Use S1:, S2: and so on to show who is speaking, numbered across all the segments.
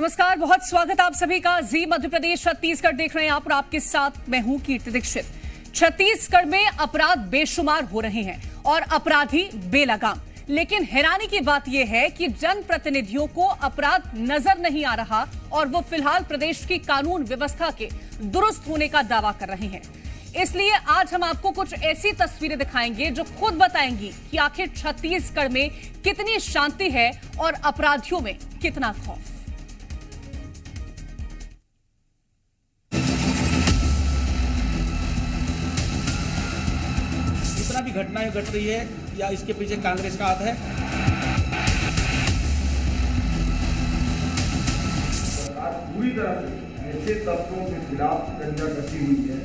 S1: नमस्कार, बहुत स्वागत आप सभी का। जी मध्य प्रदेश छत्तीसगढ़ देख रहे हैं आप और आपके साथ मैं हूं कीर्ति दीक्षित। छत्तीसगढ़ में अपराध बेशुमार हो रहे हैं और अपराधी बेलगाम, लेकिन हैरानी की बात यह है कि जनप्रतिनिधियों को अपराध नजर नहीं आ रहा और वो फिलहाल प्रदेश की कानून व्यवस्था के दुरुस्त होने का दावा कर रहे हैं। इसलिए आज हम आपको कुछ ऐसी तस्वीरें दिखाएंगे जो खुद बताएंगी कि आखिर छत्तीसगढ़ में कितनी शांति है और अपराधियों में कितना खौफ।
S2: जितना भी घटनाएं घट रही है या इसके पीछे कांग्रेस का हाथ है।
S3: सरकार पूरी तरह से ऐसे तत्वों के खिलाफ शिकंजा कसी हुई है।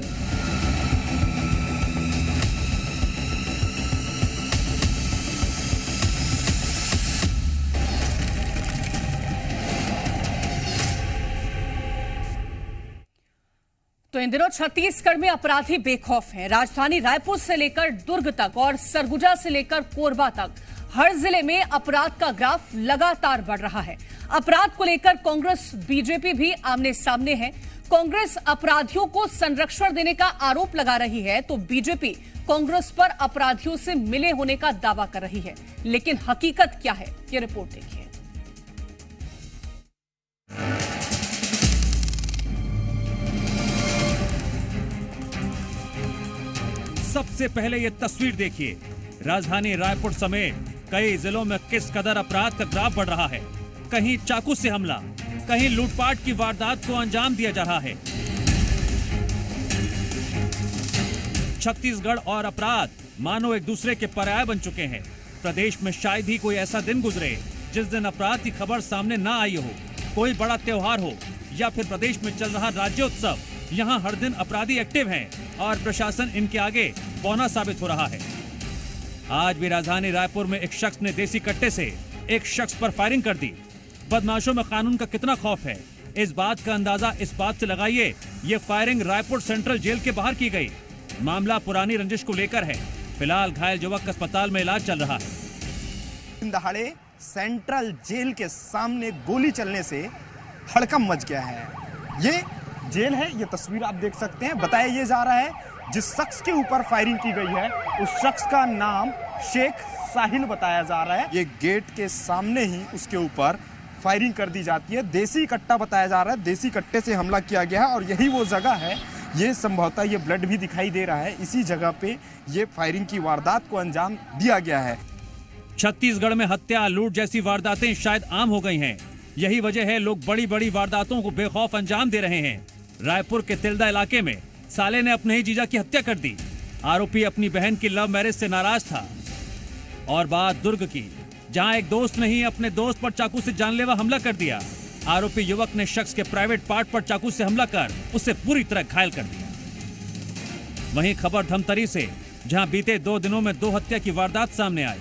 S1: तो इन दिनों छत्तीसगढ़ में अपराधी बेखौफ हैं। राजधानी रायपुर से लेकर दुर्ग तक और सरगुजा से लेकर कोरबा तक हर जिले में अपराध का ग्राफ लगातार बढ़ रहा है। अपराध को लेकर कांग्रेस बीजेपी भी आमने सामने है। कांग्रेस अपराधियों को संरक्षण देने का आरोप लगा रही है तो बीजेपी कांग्रेस पर अपराधियों से मिले होने का दावा कर रही है। लेकिन हकीकत क्या है, ये रिपोर्ट देखिए।
S4: सबसे पहले ये तस्वीर देखिए। राजधानी रायपुर समेत कई जिलों में किस कदर अपराध का ग्राफ बढ़ रहा है। कहीं चाकू से हमला, कहीं लूटपाट की वारदात को अंजाम दिया जा रहा है। छत्तीसगढ़ और अपराध मानो एक दूसरे के पर्याय बन चुके हैं। प्रदेश में शायद ही कोई ऐसा दिन गुजरे जिस दिन अपराध की खबर सामने ना आई हो। कोई बड़ा त्योहार हो या फिर प्रदेश में चल रहा राज्योत्सव, यहाँ हर दिन अपराधी एक्टिव हैं और प्रशासन इनके आगे बौना साबित हो रहा है। आज भी राजधानी रायपुर में एक शख्स ने देसी कट्टे से एक शख्स पर फायरिंग कर दी। बदमाशों में कानून का कितना खौफ है, इस बात का अंदाजा इस बात से लगाइए। ये फायरिंग रायपुर सेंट्रल जेल के बाहर की गई। मामला पुरानी रंजिश को लेकर है। फिलहाल घायल युवक अस्पताल में इलाज चल रहा है।
S5: दहाड़े सेंट्रल जेल के सामने गोली चलने से हड़कंप मच गया है। ये जेल है, ये तस्वीर आप देख सकते हैं। बताया ये जा रहा है जिस शख्स के ऊपर फायरिंग की गई है उस शख्स का नाम शेख साहिल बताया जा रहा है। ये गेट के सामने ही उसके ऊपर फायरिंग कर दी जाती है। देसी कट्टा बताया जा रहा है, देसी कट्टे से हमला किया गया है और यही वो जगह है। ये संभवतः ये ब्लड भी दिखाई दे रहा है, इसी जगह पे ये फायरिंग की वारदात को अंजाम दिया गया है।
S4: छत्तीसगढ़ में हत्या, लूट जैसी वारदातें शायद आम हो गई हैं। यही वजह है लोग बड़ी बड़ी वारदातों को बेखौफ अंजाम दे रहे हैं। रायपुर के तिल्दा इलाके में साले ने अपने ही जीजा की हत्या कर दी। आरोपी अपनी बहन की लव मैरिज से नाराज था। और बात दुर्ग की, जहां एक दोस्त ने ही अपने दोस्त पर चाकू से जानलेवा हमला कर दिया। आरोपी युवक ने शख्स के प्राइवेट पार्ट पर चाकू से हमला कर उसे पूरी तरह घायल कर दिया। वहीं खबर धमतरी से, जहां बीते 2 दिनों में 2 हत्या की वारदात सामने आई।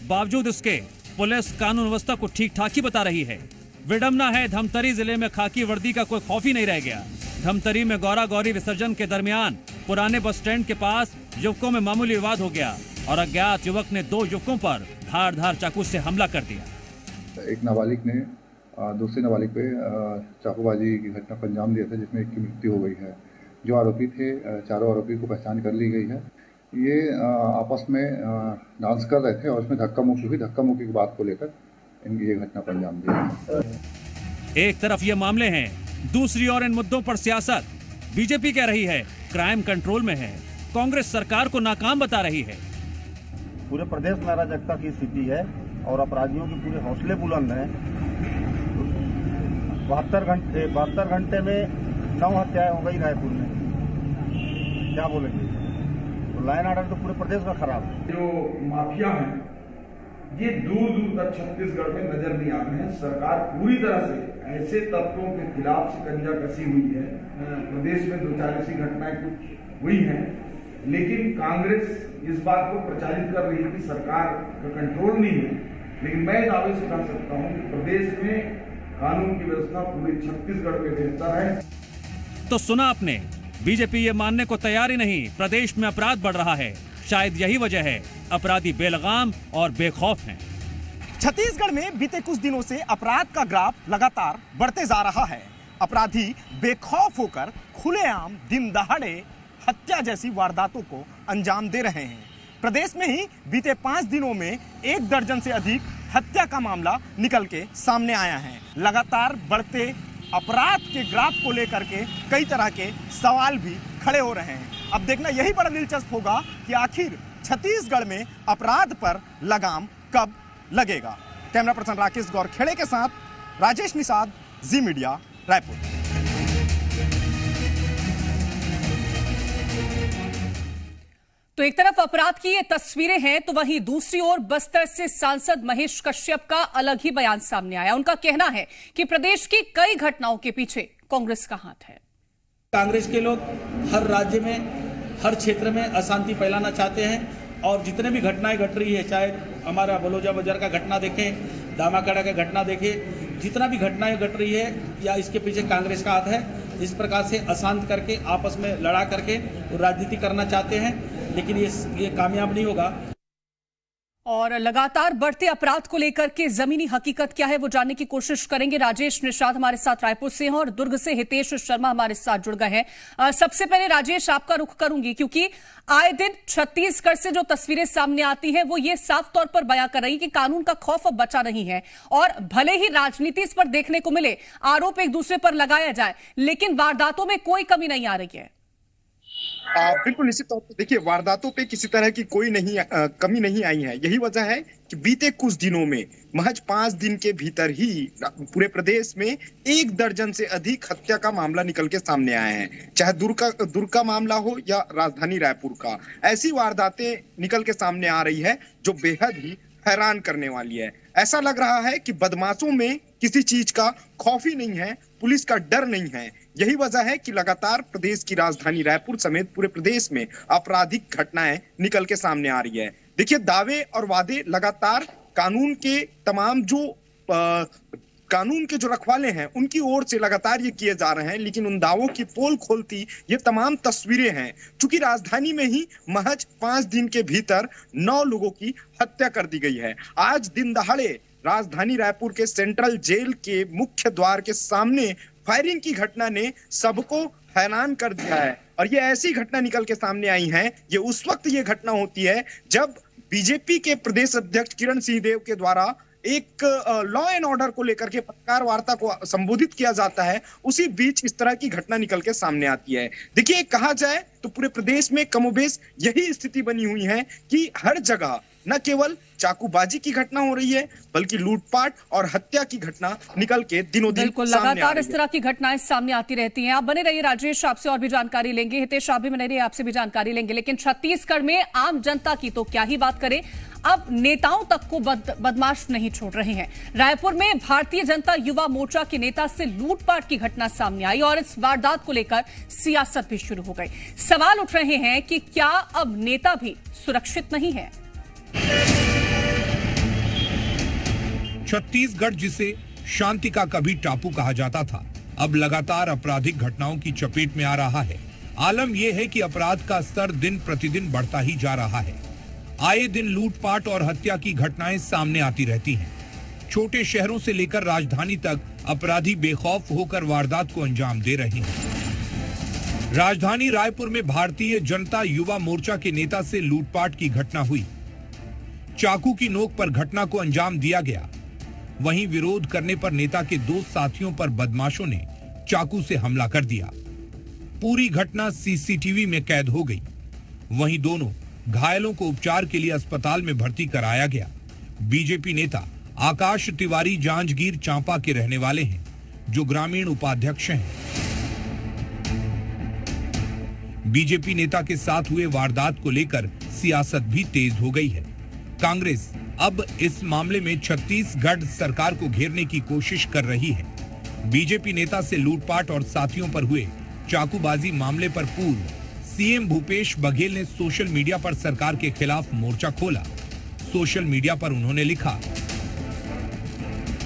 S4: बावजूद इसके पुलिस कानून व्यवस्था को ठीक ठाक ही बता रही है। विडम्बना है, धमतरी जिले में खाकी वर्दी का कोई खौफ ही नहीं रह गया। धमतरी में गौरा गौरी विसर्जन के दरमियान पुराने बस स्टैंड के पास युवकों में मामूली विवाद हो गया और अज्ञात युवक ने 2 युवकों पर धारदार चाकू से हमला कर दिया।
S6: एक नाबालिग ने दूसरे नाबालिग पे चाकूबाजी की घटना को अंजाम दिया था, जिसमें एक की मृत्यु हो गई है। जो आरोपी थे, चारों आरोपी को पहचान कर ली गई है। ये आपस में डांस कर रहे थे और उसमें धक्का मुक्की हुई। धक्का मुक्की की बात को लेकर इनकी ये घटना को अंजाम दिया।
S4: एक तरफ ये मामले हैं, दूसरी ओर इन मुद्दों पर सियासत। बीजेपी कह रही है क्राइम कंट्रोल में है, कांग्रेस सरकार को नाकाम बता रही है।
S7: पूरे प्रदेश में अराजकता की स्थिति है और अपराधियों के पूरे हौसले बुलंद हैं। 72 घंटे में 9 हत्याएं हो गई रायपुर में। क्या बोलेंगे? तो लाइन ऑर्डर तो पूरे प्रदेश का खराब है।
S3: जो माफिया हैं ये दूर दूर तक छत्तीसगढ़ में नजर नहीं आते हैं। सरकार पूरी तरह से ऐसे तत्वों के खिलाफ शिकंजा कसी हुई है। प्रदेश में 2-4 ऐसी घटनाएं कुछ हुई हैं, लेकिन कांग्रेस इस बात को प्रचारित कर रही है कि सरकार का कंट्रोल नहीं है। लेकिन मैं दावे से कह सकता हूं कि प्रदेश में कानून की व्यवस्था पूरे छत्तीसगढ़ में बेहतर है।
S4: तो सुना आपने, बीजेपी ये मानने को तैयार ही नहीं। प्रदेश में अपराध बढ़ रहा है, शायद यही वजह है अपराधी बेलगाम और बेखौफ हैं।
S5: छत्तीसगढ़ में बीते कुछ दिनों से अपराध का ग्राफ लगातार बढ़ते जा रहा है। अपराधी बेखौफ होकर खुलेआम दिन दहाड़े हत्या जैसी वारदातों को अंजाम दे रहे हैं। प्रदेश में ही बीते 5 दिनों में 1 दर्जन से अधिक हत्या का मामला निकल के सामने आया है। लगातार बढ़ते अपराध के ग्राफ को लेकर के कई तरह के सवाल भी खड़े हो रहे हैं। अब देखना यही बड़ा दिलचस्प होगा कि आखिर छत्तीसगढ़ में अपराध पर लगाम कब लगेगा। कैमरा पर्सन राकेश गौरखेड़े के साथ राजेश निषाद, जी मीडिया, रायपुर।
S1: तो एक तरफ अपराध की ये तस्वीरें हैं तो वहीं दूसरी ओर बस्तर से सांसद महेश कश्यप का अलग ही बयान सामने आया। उनका कहना है कि प्रदेश की कई घटनाओं के पीछे कांग्रेस का हाथ है।
S2: कांग्रेस के लोग हर राज्य में, हर क्षेत्र में अशांति फैलाना चाहते हैं और जितने भी घटनाएं घट रही है, चाहे हमारा बलोजा बाजार का घटना देखें, दामाकाड़ा का घटना देखें, जितना भी घटनाएं घट रही है या इसके पीछे कांग्रेस का हाथ है। इस प्रकार से अशांत करके, आपस में लड़ा करके राजनीति करना चाहते हैं, लेकिन ये कामयाब नहीं होगा।
S1: और लगातार बढ़ते अपराध को लेकर के जमीनी हकीकत क्या है वो जानने की कोशिश करेंगे। राजेश निषाद हमारे साथ रायपुर से हैं और दुर्ग से हितेश शर्मा हमारे साथ जुड़ गए हैं। सबसे पहले राजेश आपका रुख करूंगी क्योंकि आए दिन छत्तीसगढ़ से जो तस्वीरें सामने आती हैं वो ये साफ तौर पर बयां कर रही कि कानून का खौफ अब बचा नहीं है और भले ही राजनीति इस पर देखने को मिले, आरोप एक दूसरे पर लगाया जाए, लेकिन वारदातों में कोई कमी नहीं आ रही है।
S5: बिल्कुल निश्चित तौर पर देखिए, वारदातों पे किसी तरह की कोई कमी नहीं आई है। यही वजह है कि बीते कुछ दिनों में महज 5 दिन के भीतर ही पूरे प्रदेश में 1 दर्जन से अधिक हत्या का मामला निकल के सामने आए हैं। चाहे दुर्ग का मामला हो या राजधानी रायपुर का, ऐसी वारदातें निकल के सामने आ रही है जो बेहद ही हैरान करने वाली है। ऐसा लग रहा है कि बदमाशों में किसी चीज का खौफ ही नहीं है, पुलिस का डर नहीं है। यही वजह है कि लगातार प्रदेश की राजधानी रायपुर समेत पूरे प्रदेश में आपराधिक घटनाएं निकल के सामने आ रही है। देखिए, दावे और वादे लगातार कानून के तमाम कानून के जो रखवाले हैं उनकी ओर से लगातार ये किए जा रहे हैं, लेकिन उन दावों की पोल खोलती ये तमाम तस्वीरें हैं। चूंकि राजधानी में ही महज 5 दिन के भीतर 9 लोगों की हत्या कर दी गई है। आज दिन दहाड़े राजधानी रायपुर के सेंट्रल जेल के मुख्य द्वार के सामने फायरिंग की घटना ने सबको हैरान कर दिया है और ये ऐसी घटना निकल के सामने आई है, ये उस वक्त ये घटना होती है जब बीजेपी के प्रदेश अध्यक्ष किरण सिंहदेव के द्वारा एक लॉ एंड ऑर्डर को लेकर के पत्रकार वार्ता को संबोधित किया जाता है। उसी बीच इस तरह की घटना निकल के सामने आती है। देखिए, कहा जाए तो पूरे प्रदेश में कमोबेश यही स्थिति बनी हुई है कि हर जगह न केवल चाकूबाजी की घटना हो रही है बल्कि लूटपाट और हत्या की घटना निकल के दिनों दिन
S1: बिल्कुल लगातार इस तरह की घटनाएं सामने आती रहती हैं। आप बने रहिए राजेश, आपसे और भी जानकारी लेंगे। हितेश, आप भी बने रहिए, आपसे भी जानकारी लेंगे। लेकिन छत्तीसगढ़ में आम जनता की तो क्या ही बात करें, अब नेताओं तक को बदमाश नहीं छोड़ रहे हैं। रायपुर में भारतीय जनता युवा मोर्चा के नेता से लूटपाट की घटना सामने आई और इस वारदात को लेकर सियासत भी शुरू हो गई। सवाल उठ रहे हैं कि क्या अब नेता भी सुरक्षित नहीं है।
S8: छत्तीसगढ़, जिसे शांति का कभी टापू कहा जाता था, अब लगातार आपराधिक घटनाओं की चपेट में आ रहा है। आलम यह है कि अपराध का स्तर दिन प्रतिदिन बढ़ता ही जा रहा है। आए दिन लूटपाट और हत्या की घटनाएं सामने आती रहती हैं। छोटे शहरों से लेकर राजधानी तक अपराधी बेखौफ होकर वारदात को अंजाम दे रहे हैं। राजधानी रायपुर में भारतीय जनता युवा मोर्चा के नेता से लूटपाट की घटना हुई। चाकू की नोक पर घटना को अंजाम दिया गया। वहीं विरोध करने पर नेता के 2 साथियों पर बदमाशों ने चाकू से हमला कर दिया। पूरी घटना सीसीटीवी में कैद हो गई। वहीं दोनों घायलों को उपचार के लिए अस्पताल में भर्ती कराया गया। बीजेपी नेता आकाश तिवारी जांजगीर चांपा के रहने वाले हैं, जो ग्रामीण उपाध्यक्ष हैं। बीजेपी नेता के साथ हुए वारदात को लेकर सियासत भी तेज हो गई है। कांग्रेस अब इस मामले में छत्तीसगढ़ सरकार को घेरने की कोशिश कर रही है। बीजेपी नेता से लूटपाट और साथियों पर हुए चाकूबाजी मामले पर पूर्व सीएम भूपेश बघेल ने सोशल मीडिया पर सरकार के खिलाफ मोर्चा खोला। सोशल मीडिया पर उन्होंने लिखा,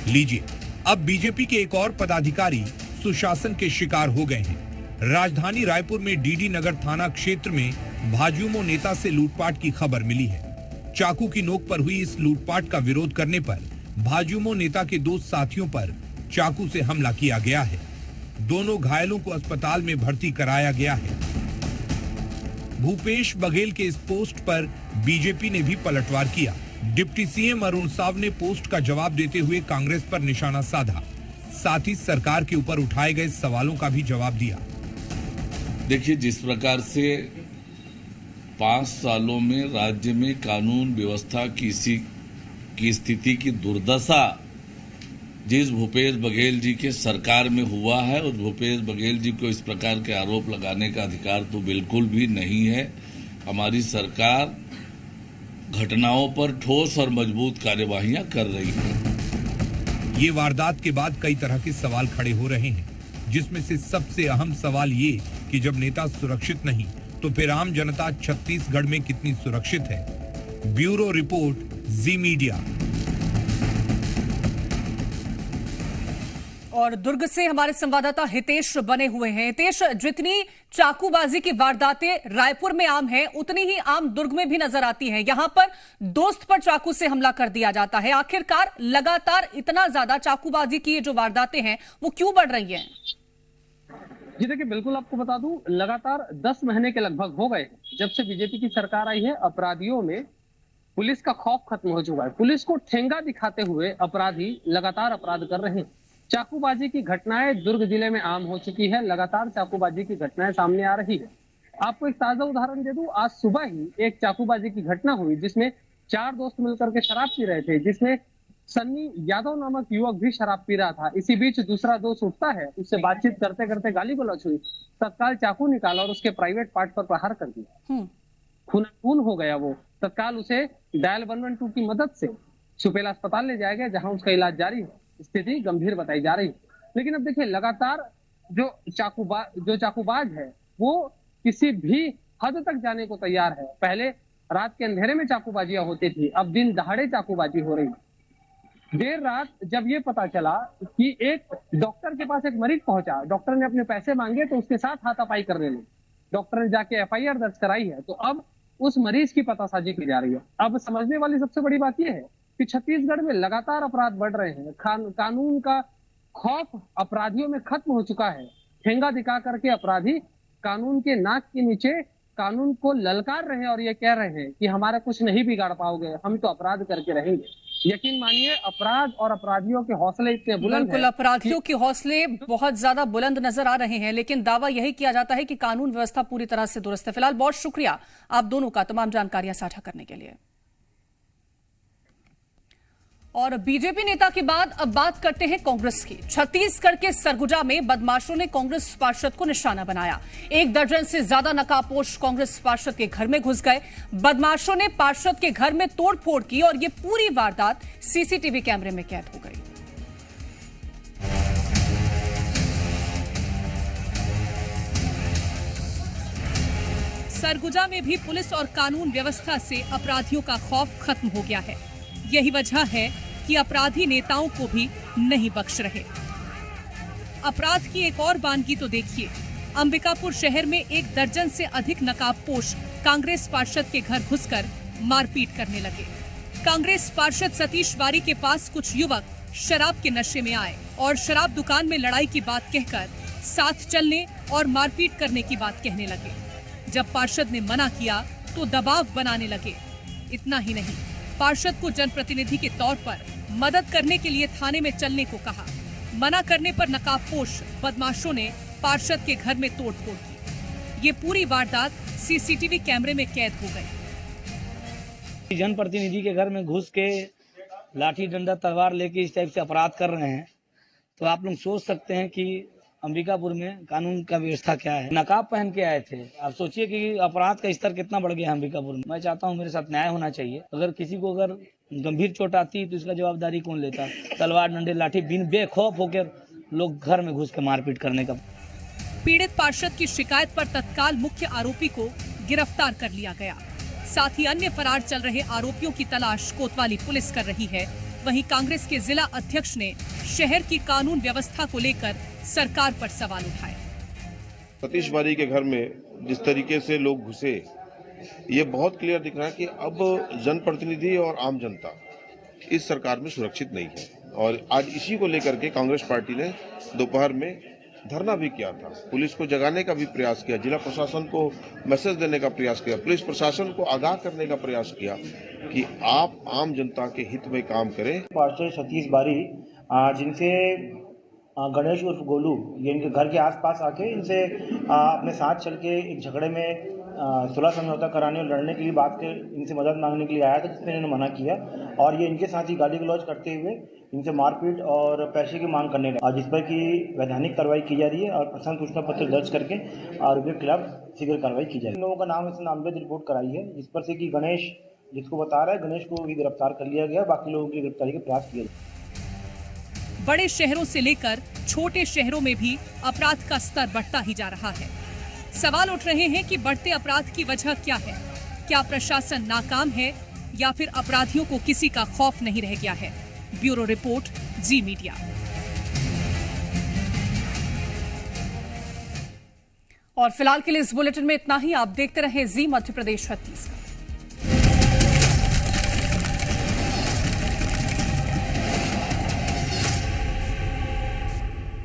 S8: लीजिए, अब बीजेपी के एक और पदाधिकारी सुशासन के शिकार हो गए हैं। राजधानी रायपुर में डीडी नगर थाना क्षेत्र में भाजयुमो नेता से लूटपाट की खबर मिली है। चाकू की नोक पर हुई इस लूटपाट का विरोध करने पर भाजयुमो नेता के 2 साथियों पर चाकू से हमला किया गया है। दोनों घायलों को अस्पताल में भर्ती कराया गया है। भूपेश बघेल के इस पोस्ट पर बीजेपी ने भी पलटवार किया। डिप्टी सीएम अरुण साव ने पोस्ट का जवाब देते हुए कांग्रेस पर निशाना साधा, साथ ही सरकार के ऊपर उठाए गए सवालों का भी जवाब दिया।
S9: देखिए, जिस प्रकार से 5 सालों में राज्य में कानून व्यवस्था की स्थिति की दुर्दशा जिस भूपेश बघेल जी के सरकार में हुआ है, उस भूपेश बघेल जी को इस प्रकार के आरोप लगाने का अधिकार तो बिल्कुल भी नहीं है। हमारी सरकार घटनाओं पर ठोस और मजबूत कार्यवाहियां कर रही है।
S8: ये वारदात के बाद कई तरह के सवाल खड़े हो रहे हैं, जिसमें से सबसे अहम सवाल ये कि जब नेता सुरक्षित नहीं तो फिर आम जनता छत्तीसगढ़ में कितनी सुरक्षित है। ब्यूरो रिपोर्ट, जी मीडिया।
S1: और दुर्ग से हमारे संवाददाता हितेश बने हुए हैं। हितेश, जितनी चाकूबाजी की वारदातें रायपुर में आम है, उतनी ही आम दुर्ग में भी नजर आती हैं। यहां पर दोस्त पर चाकू से हमला कर दिया जाता है। आखिरकार लगातार इतना ज्यादा चाकूबाजी की जो वारदातें हैं वो क्यों बढ़ रही हैं?
S10: जी देखिए, बिल्कुल आपको बता दूं, लगातार 10 महीने के लगभग हो गए जब से बीजेपी की सरकार आई है। अपराधियों में पुलिस का खौफ खत्म हो चुका है। पुलिस को ठेंगा दिखाते हुए अपराधी लगातार अपराध कर रहे हैं। चाकूबाजी की घटनाएं दुर्ग जिले में आम हो चुकी है। लगातार चाकूबाजी की घटनाएं सामने आ रही है। आपको एक ताजा उदाहरण दे दूं, आज सुबह ही एक चाकूबाजी की घटना हुई जिसमें 4 दोस्त मिलकर के शराब पी रहे थे, जिसमें सन्नी यादव नामक युवक भी शराब पी रहा था। इसी बीच दूसरा दोस्त उठता है, उससे बातचीत करते करते गाली गलौज हुई, तत्काल चाकू निकाला और उसके प्राइवेट पार्ट पर प्रहार कर दिया। खून हो गया वो। तत्काल उसे डायल 112 की मदद से सुपेला अस्पताल ले जाया गया, जहां उसका इलाज जारी है। स्थिति गंभीर बताई जा रही है। लेकिन अब देखिए, लगातार जो चाकूबाज है वो किसी भी हद तक जाने को तैयार है। पहले रात के अंधेरे में चाकूबाजियां होती थी, अब दिन दहाड़े चाकूबाजी हो रही है। देर रात जब ये पता चला कि एक डॉक्टर के पास एक मरीज पहुंचा, डॉक्टर ने अपने पैसे मांगे तो उसके साथ हाथापाई करने लगे। डॉक्टर ने जाके FIR दर्ज कराई है, तो अब उस मरीज की पतासाजी की जा रही है। अब समझने वाली सबसे बड़ी बात यह है कि छत्तीसगढ़ में लगातार अपराध बढ़ रहे हैं। कानून का खौफ अपराधियों में खत्म हो चुका है। ठेंगा दिखा करके अपराधी कानून के नाक के नीचे कानून को ललकार रहे हैं और ये कह रहे हैं कि हमारा कुछ नहीं बिगाड़ पाओगे, हम तो अपराध करके रहेंगे। यकीन मानिए, अपराध और अपराधियों के हौसले इतने बुलंद हैं।
S1: अपराधियों के हौसले बहुत ज्यादा बुलंद नजर आ रहे हैं, लेकिन दावा यही किया जाता है कि कानून व्यवस्था पूरी तरह से दुरुस्त है। फिलहाल बहुत शुक्रिया आप दोनों का तमाम जानकारियां साझा करने के लिए। और बीजेपी नेता के बाद अब बात करते हैं कांग्रेस की। छत्तीसगढ़ के सरगुजा में बदमाशों ने कांग्रेस पार्षद को निशाना बनाया। 1 दर्जन से ज्यादा नकाबपोश कांग्रेस पार्षद के घर में घुस गए। बदमाशों ने पार्षद के घर में तोड़फोड़ की और ये पूरी वारदात CCTV कैमरे में कैद हो गई। सरगुजा में भी पुलिस और कानून व्यवस्था से अपराधियों का खौफ खत्म हो गया है। यही वजह है कि अपराधी नेताओं को भी नहीं बख्श रहे। अपराध की एक और वानगी तो देखिए। अंबिकापुर शहर में 1 दर्जन से अधिक नकाबपोश कांग्रेस पार्षद के घर घुसकर मारपीट करने लगे। कांग्रेस पार्षद सतीश बारी के पास कुछ युवक शराब के नशे में आए और शराब दुकान में लड़ाई की बात कहकर साथ चलने और मारपीट करने की बात कहने लगे। जब पार्षद ने मना किया तो दबाव बनाने लगे। इतना ही नहीं, पार्षद को जनप्रतिनिधि के तौर पर मदद करने के लिए थाने में चलने को कहा। मना करने पर नकाबपोश बदमाशों ने पार्षद के घर में तोड़फोड़ की। ये पूरी वारदात CCTV कैमरे में कैद हो गई।
S11: जनप्रतिनिधि के घर में घुस के लाठी डंडा तलवार लेके इस टाइप से अपराध कर रहे हैं, तो आप लोग सोच सकते हैं कि अंबिकापुर में कानून का व्यवस्था क्या है। नकाब पहन के आए थे। आप सोचिए कि अपराध का स्तर कितना बढ़ गया अंबिकापुर में। मैं चाहता हूं मेरे साथ न्याय होना चाहिए। अगर किसी को अगर गंभीर चोट आती तो इसका जवाबदारी कौन लेता? तलवार डंडे लाठी बिन बेखौफ होकर लोग घर में घुस के मारपीट करने का।
S1: पीड़ित पार्षद की शिकायत पर तत्काल मुख्य आरोपी को गिरफ्तार कर लिया गया। साथ ही अन्य फरार चल रहे आरोपियों की तलाश कोतवाली पुलिस कर रही है। वहीं कांग्रेस के जिला अध्यक्ष ने शहर की कानून व्यवस्था को लेकर सरकार पर सवाल उठाए।
S12: सतीश बारी के घर में जिस तरीके से लोग घुसे, ये बहुत क्लियर दिख रहा है कि अब जनप्रतिनिधि और आम जनता इस सरकार में सुरक्षित नहीं है। और आज इसी को लेकर के कांग्रेस पार्टी ने दोपहर में धरना भी किया था, पुलिस को जगाने का भी प्रयास किया, जिला प्रशासन को मैसेज देने का प्रयास किया, पुलिस प्रशासन को आगाह करने का प्रयास किया कि आप आम जनता के हित में काम करें।
S13: पार्षद सतीश बारी जिनसे गणेश उर्फ गोलू ये इनके घर के आसपास आके इनसे अपने साथ चल के एक झगड़े में सुलह समझौता कराने और लड़ने के लिए बात कर इनसे मदद मांगने के लिए आया था, जिसमें इन्होंने मना किया और ये इनके साथ ही गाली गलौज करते हुए इनसे मारपीट और पैसे की मांग करने लगा, जिस पर कि वैधानिक कार्रवाई की जा रही है और प्रथम सूचना पत्र दर्ज करके आरोपियों के खिलाफ शीघ्र कार्रवाई की जाएगी। इन लोगों का नाम इसने नामजद रिपोर्ट कराई है, जिस पर से कि गणेश जिसको बता रहा है, गणेश को भी गिरफ्तार कर लिया गया, बाकी लोगों की गिरफ्तारी का प्रयास किया गया।
S1: बड़े शहरों से लेकर छोटे शहरों में भी अपराध का स्तर बढ़ता ही जा रहा है। सवाल उठ रहे हैं कि बढ़ते अपराध की वजह क्या है? क्या प्रशासन नाकाम है या फिर अपराधियों को किसी का खौफ नहीं रह गया है? ब्यूरो रिपोर्ट, जी मीडिया। और फिलहाल के लिए इस बुलेटिन में इतना ही। आप देखते रहें जी मध्य प्रदेश 36।